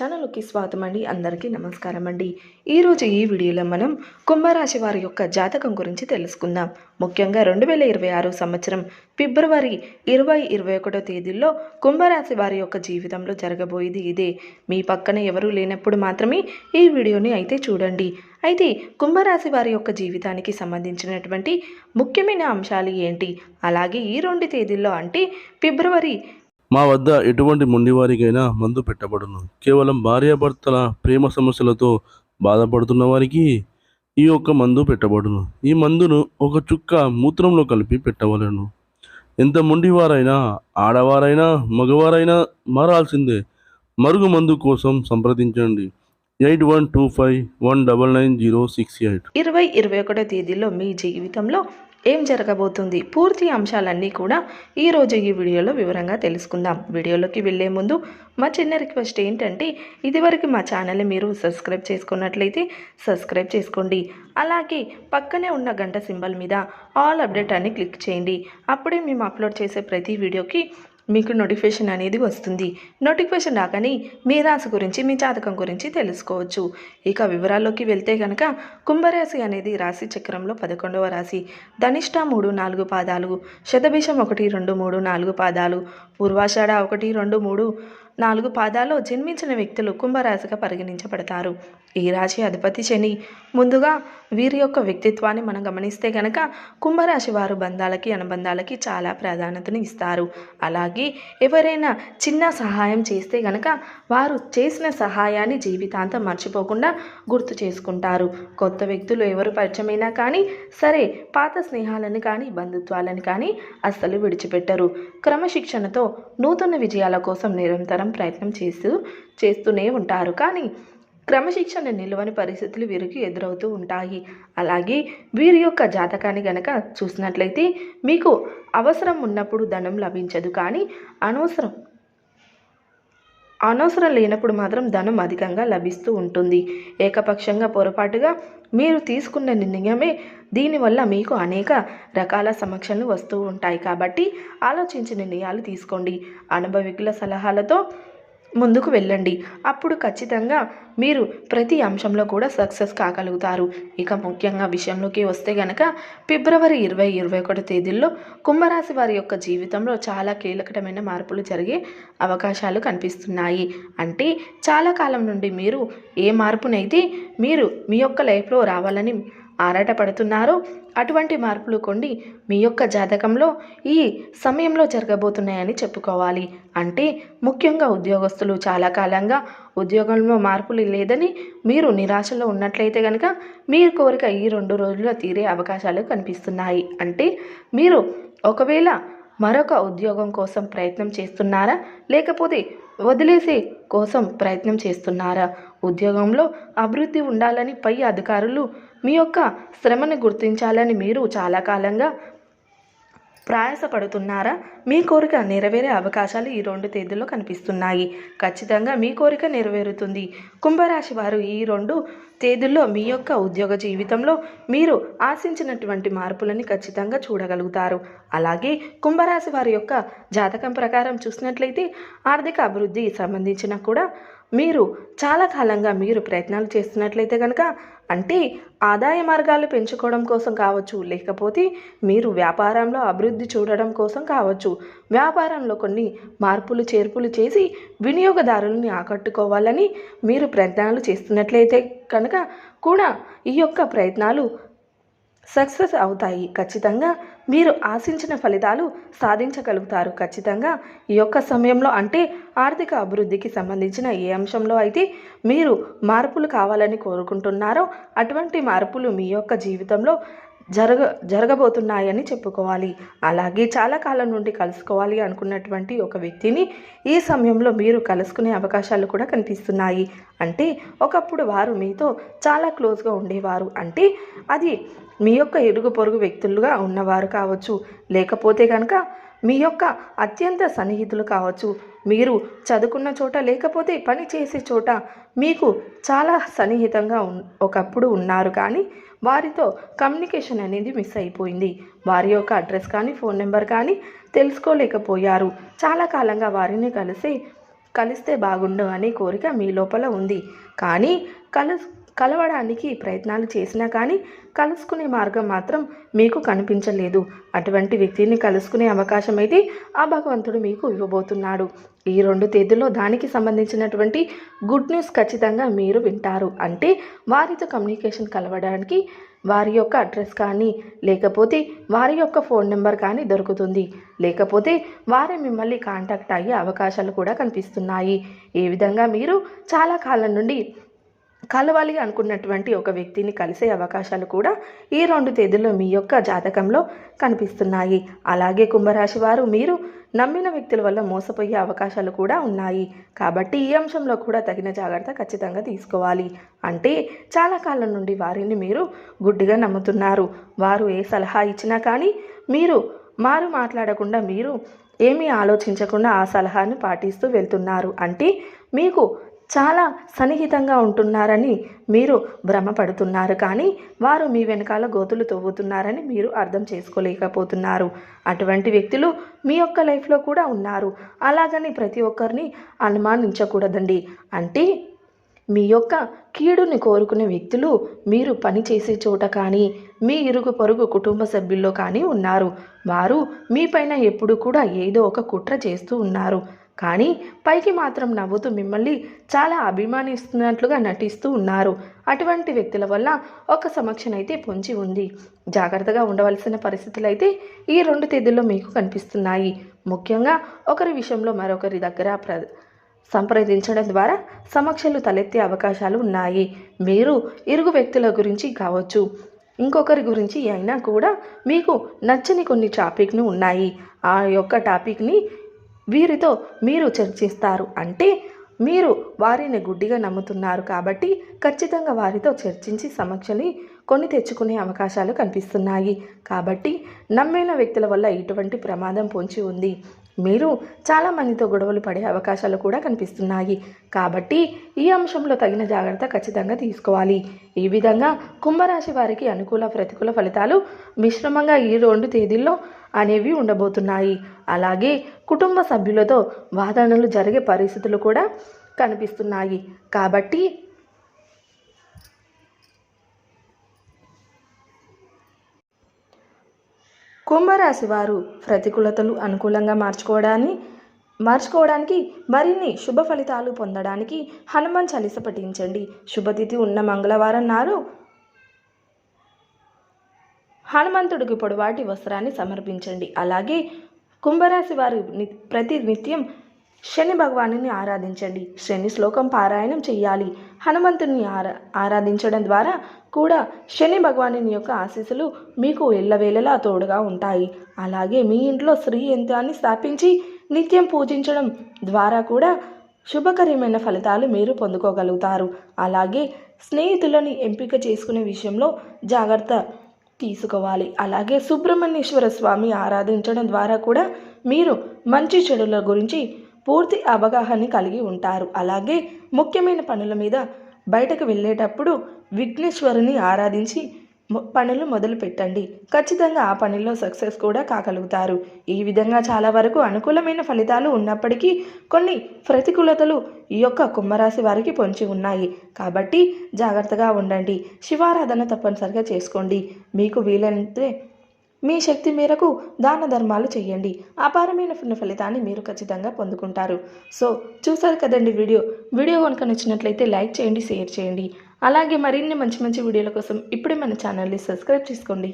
ఛానల్కి స్వాగతం అండి. అందరికీ నమస్కారం అండి. ఈరోజు ఈ వీడియోలో మనం కుంభరాశి వారి యొక్క జాతకం గురించి తెలుసుకుందాం. ముఖ్యంగా 2026 సంవత్సరం ఫిబ్రవరి 20-21 తేదీల్లో కుంభరాశి వారి యొక్క జీవితంలో జరగబోయేది ఇదే. మీ పక్కన ఎవరూ లేనప్పుడు మాత్రమే ఈ వీడియోని అయితే చూడండి. అయితే కుంభరాశి వారి యొక్క జీవితానికి సంబంధించినటువంటి ముఖ్యమైన అంశాలు ఏంటి, అలాగే ఈ 2 తేదీల్లో అంటే ఫిబ్రవరి మా వద్ద ఎటువంటి మొండివారికైనా మందు పెట్టబడును. కేవలం భార్యాభర్తల ప్రేమ సమస్యలతో బాధపడుతున్న వారికి ఈ యొక్క మందు పెట్టబడును. ఈ మందును ఒక చుక్క మూత్రంలో కలిపి పెట్టవలను. ఎంత మొండివారైనా, ఆడవారైనా, మగవారైనా మారాల్సిందే. మరుగు మందు కోసం సంప్రదించండి 8125199068. 20-21 తేదీలో మీ జీవితంలో ఏం జరగబోతుంది, పూర్తి అంశాలన్నీ కూడా ఈరోజు ఈ వీడియోలో వివరంగా తెలుసుకుందాం. వీడియోలోకి వెళ్ళే ముందు మా చిన్న రిక్వెస్ట్ ఏంటంటే, ఇదివరకు మా ఛానల్ని మీరు సబ్స్క్రైబ్ చేసుకున్నట్లయితే సబ్స్క్రైబ్ చేసుకోండి. అలాగే పక్కనే ఉన్న గంట సింబల్ మీద ఆల్ అప్డేట్ అని క్లిక్ చేయండి. అప్పుడే మేము అప్లోడ్ చేసే ప్రతి వీడియోకి మీకు నోటిఫికేషన్ అనేది వస్తుంది. నోటిఫికేషన్ రాగానే మీ రాశి గురించి, మీ జాతకం గురించి తెలుసుకోవచ్చు. ఇక వివరాల్లోకి వెళ్తే కనుక కుంభరాశి అనేది రాశి చక్రంలో 11వ రాశి. ధనిష్ట 3-4 పాదాలు, శతభిషం 1-2-3-4 పాదాలు, పూర్వాషాఢ 1-2-3-4 పాదాల్లో జన్మించిన వ్యక్తులు కుంభరాశిగా పరిగణించబడతారు. ఈ రాశి అధిపతి శని. ముందుగా వీరి యొక్క వ్యక్తిత్వాన్ని మనం గమనిస్తే కనుక కుంభరాశి వారు బంధాలకి, అనుబంధాలకి చాలా ప్రాధాన్యతను ఇస్తారు. అలాగే ఎవరైనా చిన్న సహాయం చేస్తే కనుక వారు చేసిన సహాయాన్ని జీవితాంతం మర్చిపోకుండా గుర్తు చేసుకుంటారు. కొత్త వ్యక్తులు ఎవరు పరిచయమైనా కానీ సరే, పాత స్నేహాలను కానీ బంధుత్వాలను కానీ అస్సలు విడిచిపెట్టరు. క్రమశిక్షణతో నూతన విజయాల కోసం నిరంతరం ప్రయత్నం చేస్తూనే ఉంటారు. కానీ క్రమశిక్షణ నిలవని పరిస్థితులు వీరికి ఎదురవుతూ ఉంటాయి. అలాగే వీరి యొక్క జాతకాన్ని గనక చూసినట్లయితే మీకు అవసరం ఉన్నప్పుడు ధనం లభించదు, కానీ అనవసరం లేనప్పుడు మాత్రం ధనం అధికంగా లభిస్తూ ఉంటుంది. ఏకపక్షంగా పొరపాటుగా మీరు తీసుకున్న నిర్ణయమే దీనివల్ల మీకు అనేక రకాల సమస్యలు వస్తూ ఉంటాయి. కాబట్టి ఆలోచించి నిర్ణయాలు తీసుకోండి. అనుభవికుల సలహాలతో ముందుకు వెళ్ళండి. అప్పుడు ఖచ్చితంగా మీరు ప్రతి అంశంలో కూడా సక్సెస్ కాగలుగుతారు. ఇక ముఖ్యంగా విషయంలోకి వస్తే కనుక ఫిబ్రవరి 20-21 తేదీల్లో కుంభరాశి వారి యొక్క జీవితంలో చాలా కీలకమైన మార్పులు జరిగే అవకాశాలు కనిపిస్తున్నాయి. అంటే చాలా కాలం నుండి మీరు ఏ మార్పునైతే మీరు మీ యొక్క లైఫ్లో రావాలని ఆరాటపడుతున్నారో అటువంటి మార్పులు కొన్ని మీ యొక్క జాతకంలో ఈ సమయంలో జరగబోతున్నాయని చెప్పుకోవాలి. అంటే ముఖ్యంగా ఉద్యోగస్తులు చాలా కాలంగా ఉద్యోగంలో మార్పులు లేదని మీరు నిరాశలో ఉన్నట్లయితే కనుక మీ కోరిక ఈ 2 రోజుల్లో తీరే అవకాశాలు కనిపిస్తున్నాయి. అంటే మీరు ఒకవేళ మరొక ఉద్యోగం కోసం ప్రయత్నం చేస్తున్నారా, లేకపోతే వదిలేసే కోసం ప్రయత్నం చేస్తున్నారా? ఉద్యోగంలో అభివృద్ధి ఉండాలని పై అధికారులు మీ యొక్క శ్రమను గుర్తించాలని మీరు చాలా కాలంగా ప్రయాసపడుతున్నారా? మీ కోరిక నెరవేరే అవకాశాలు ఈ 2 తేదీల్లో కనిపిస్తున్నాయి. ఖచ్చితంగా మీ కోరిక నెరవేరుతుంది. కుంభరాశి వారు ఈ 2 తేదీల్లో మీ యొక్క ఉద్యోగ జీవితంలో మీరు ఆశించినటువంటి మార్పులని ఖచ్చితంగా చూడగలుగుతారు. అలాగే కుంభరాశి వారి యొక్క జాతకం ప్రకారం చూసినట్లయితే ఆర్థిక అభివృద్ధి సంబంధించిన కూడా మీరు చాలా కాలంగా మీరు ప్రయత్నాలు చేస్తున్నట్లయితే కనుక, అంటే ఆదాయ మార్గాలు పెంచుకోవడం కోసం కావచ్చు, లేకపోతే మీరు వ్యాపారంలో అభివృద్ధి చూడడం కోసం కావచ్చు, వ్యాపారంలో కొన్ని మార్పులు చేర్పులు చేసి వినియోగదారులని ఆకట్టుకోవాలని మీరు ప్రయత్నాలు చేస్తున్నట్లయితే కనుక కూడా ఈ యొక్క ప్రయత్నాలు సక్సెస్ అవుతాయి. ఖచ్చితంగా మీరు ఆశించిన ఫలితాలు సాధించగలుగుతారు. ఖచ్చితంగా ఈ యొక్క సమయంలో అంటే ఆర్థిక అభివృద్ధికి సంబంధించిన ఏ అంశంలో అయితే మీరు మార్పులు కావాలని కోరుకుంటున్నారో అటువంటి మార్పులు మీ యొక్క జీవితంలో జరగబోతున్నాయని చెప్పుకోవాలి. అలాగే చాలా కాలం నుండి కలుసుకోవాలి అనుకున్నటువంటి ఒక వ్యక్తిని ఈ సమయంలో మీరు కలుసుకునే అవకాశాలు కూడా కనిపిస్తున్నాయి. అంటే ఒకప్పుడు వారు మీతో చాలా క్లోజ్గా ఉండేవారు, అంటే అది మీ యొక్క ఇరుగు పొరుగు వ్యక్తులుగా ఉన్నవారు కావచ్చు, లేకపోతే కనుక మీ యొక్క అత్యంత సన్నిహితులు కావచ్చు. మీరు చదువుకున్న చోట లేకపోతే పని చేసే చోట మీకు చాలా సన్నిహితంగా ఒకప్పుడు ఉన్నారు, కానీ వారితో కమ్యూనికేషన్ అనేది మిస్ అయిపోయింది. వారి యొక్క అడ్రస్ కానీ ఫోన్ నెంబర్ కానీ తెలుసుకోలేకపోయారు. చాలా కాలంగా వారిని కలిసి కలిస్తే బాగుండు అనే కోరిక మీ లోపల ఉంది. కానీ కలవడానికి ప్రయత్నాలు చేసినా కానీ కలుసుకునే మార్గం మాత్రం మీకు కనిపించలేదు. అటువంటి వ్యక్తిని కలుసుకునే అవకాశం అయితే ఆ భగవంతుడు మీకు ఇవ్వబోతున్నాడు. ఈ 2 తేదీల్లో దానికి సంబంధించినటువంటి గుడ్ న్యూస్ ఖచ్చితంగా మీరు వింటారు. అంటే వారితో కమ్యూనికేషన్ కలవడానికి వారి యొక్క అడ్రస్ కానీ, లేకపోతే వారి యొక్క ఫోన్ నెంబర్ కానీ దొరుకుతుంది. లేకపోతే వారే మిమ్మల్ని కాంటాక్ట్ అయ్యే అవకాశాలు కూడా కనిపిస్తున్నాయి. ఈ విధంగా మీరు చాలా కాలం నుండి కలవాలి అనుకున్నటువంటి ఒక వ్యక్తిని కలిసే అవకాశాలు కూడా ఈ 2 తేదీల్లో మీ యొక్క జాతకంలో కనిపిస్తున్నాయి. అలాగే కుంభరాశి వారు మీరు నమ్మిన వ్యక్తుల వల్ల మోసపోయే అవకాశాలు కూడా ఉన్నాయి. కాబట్టి ఈ అంశంలో కూడా తగిన జాగ్రత్త ఖచ్చితంగా తీసుకోవాలి. అంటే చాలా కాలం నుండి వారిని మీరు గుడ్డిగా నమ్ముతున్నారు. వారు ఏ సలహా ఇచ్చినా కానీ మీరు మాట్లాడకుండా, మీరు ఏమీ ఆలోచించకుండా ఆ సలహాను పాటిస్తూ వెళ్తున్నారు. అంటే మీకు చాలా సన్నిహితంగా ఉంటున్నారని మీరు భ్రమపడుతున్నారు. కానీ వారు మీ వెనకాల గోతులు తవ్వుతున్నారని మీరు అర్థం చేసుకోలేకపోతున్నారు. అటువంటి వ్యక్తులు మీ యొక్క లైఫ్లో కూడా ఉన్నారు. అలాగని ప్రతి ఒక్కరిని అనుమానించకూడదండి. అంటే మీ యొక్క కీడుని కోరుకునే వ్యక్తులు మీరు పనిచేసే చోట కానీ, మీ ఇరుగు పొరుగు కుటుంబ సభ్యుల్లో కానీ ఉన్నారు. వారు మీపైన ఎప్పుడు కూడా ఏదో ఒక కుట్ర చేస్తూ ఉన్నారు. కానీ పైకి మాత్రం నవ్వుతూ మిమ్మల్ని చాలా అభిమానిస్తున్నట్లుగా నటిస్తూ ఉన్నారు. అటువంటి వ్యక్తుల వల్ల ఒక సమస్య అయితే పొంచి ఉంది. జాగ్రత్తగా ఉండవలసిన పరిస్థితులు అయితే ఈ 2 తేదీల్లో మీకు కనిపిస్తున్నాయి. ముఖ్యంగా ఒకరి విషయంలో మరొకరి దగ్గర సంప్రదించడం ద్వారా సమస్యలు తలెత్తే అవకాశాలు ఉన్నాయి. మీరు ఇరుగు వ్యక్తుల గురించి కావచ్చు, ఇంకొకరి గురించి అయినా కూడా మీకు నచ్చని కొన్ని టాపిక్లు ఉన్నాయి. ఆ యొక్క టాపిక్ని వీరితో మీరు చర్చిస్తారు. అంటే మీరు వారిని గుడ్డిగా నమ్ముతున్నారు కాబట్టి ఖచ్చితంగా వారితో చర్చించి సమస్యని కొని తెచ్చుకునే అవకాశాలు కనిపిస్తున్నాయి. కాబట్టి నమ్మిన వ్యక్తుల వల్ల ఇటువంటి ప్రమాదం పొంచి ఉంది. మీరు చాలామందితో గొడవలు పడే అవకాశాలు కూడా కనిపిస్తున్నాయి. కాబట్టి ఈ అంశంలో తగిన జాగ్రత్త ఖచ్చితంగా తీసుకోవాలి. ఈ విధంగా కుంభరాశి వారికి అనుకూల ప్రతికూల ఫలితాలు మిశ్రమంగా ఈ 2 తేదీల్లో అనేవి ఉండబోతున్నాయి. అలాగే కుటుంబ సభ్యులతో వాదనలు జరిగే పరిస్థితులు కూడా కనిపిస్తున్నాయి. కాబట్టి కుంభరాశి వారు ప్రతికూలతలు అనుకూలంగా మార్చుకోవడానికి మరిన్ని శుభ ఫలితాలు పొందడానికి హనుమాన్ చాలీస పఠించండి. శుభతిథి ఉన్న మంగళవారం నాడు హనుమంతుడికి పొడవాటి వస్త్రాన్ని సమర్పించండి. అలాగే కుంభరాశి వారు ప్రతి నిత్యం శని భగవానుని ఆరాధించండి. శని శ్లోకం పారాయణం చేయాలి. హనుమంతుని ఆరాధించడం ద్వారా కూడా శని భగవానుని యొక్క ఆశీస్సులు మీకు ఎల్లవేళలా తోడుగా ఉంటాయి. అలాగే మీ ఇంట్లో శ్రీ యంత్రాన్ని స్థాపించి నిత్యం పూజించడం ద్వారా కూడా శుభకరమైన ఫలితాలు మీరు పొందుకోగలుగుతారు. అలాగే స్నేహితులను ఎంపిక చేసుకునే విషయంలో జాగ్రత్త తీసుకోవాలి. అలాగే సుబ్రహ్మణ్యేశ్వర స్వామి ఆరాధించడం ద్వారా కూడా మీరు మంచి చెడుల గురించి పూర్తి అవగాహన కలిగి ఉంటారు. అలాగే ముఖ్యమైన పనుల మీద బయటకు వెళ్ళేటప్పుడు విఘ్నేశ్వరుని ఆరాధించి పనులు మొదలు పెట్టండి. ఖచ్చితంగా ఆ పనిలో సక్సెస్ కూడా కాగలుగుతారు. ఈ విధంగా చాలా వరకు అనుకూలమైన ఫలితాలు ఉన్నప్పటికీ కొన్ని ప్రతికూలతలు ఈ యొక్క కుంభరాశి వారికి పొంచి ఉన్నాయి. కాబట్టి జాగ్రత్తగా ఉండండి. శివారాధన తప్పనిసరిగా చేసుకోండి. మీకు వీలైతే మీ శక్తి మేరకు దాన ధర్మాలు చేయండి. అపారమైన ఫలితాన్ని మీరు ఖచ్చితంగా పొందుకుంటారు. సో చూసారు కదండి వీడియో కనుక నచ్చినట్లయితే లైక్ చేయండి, షేర్ చేయండి. అలాగే మరిన్ని మంచి వీడియోల కోసం ఇప్పుడే మన ఛానల్ని సబ్స్క్రైబ్ చేసుకోండి.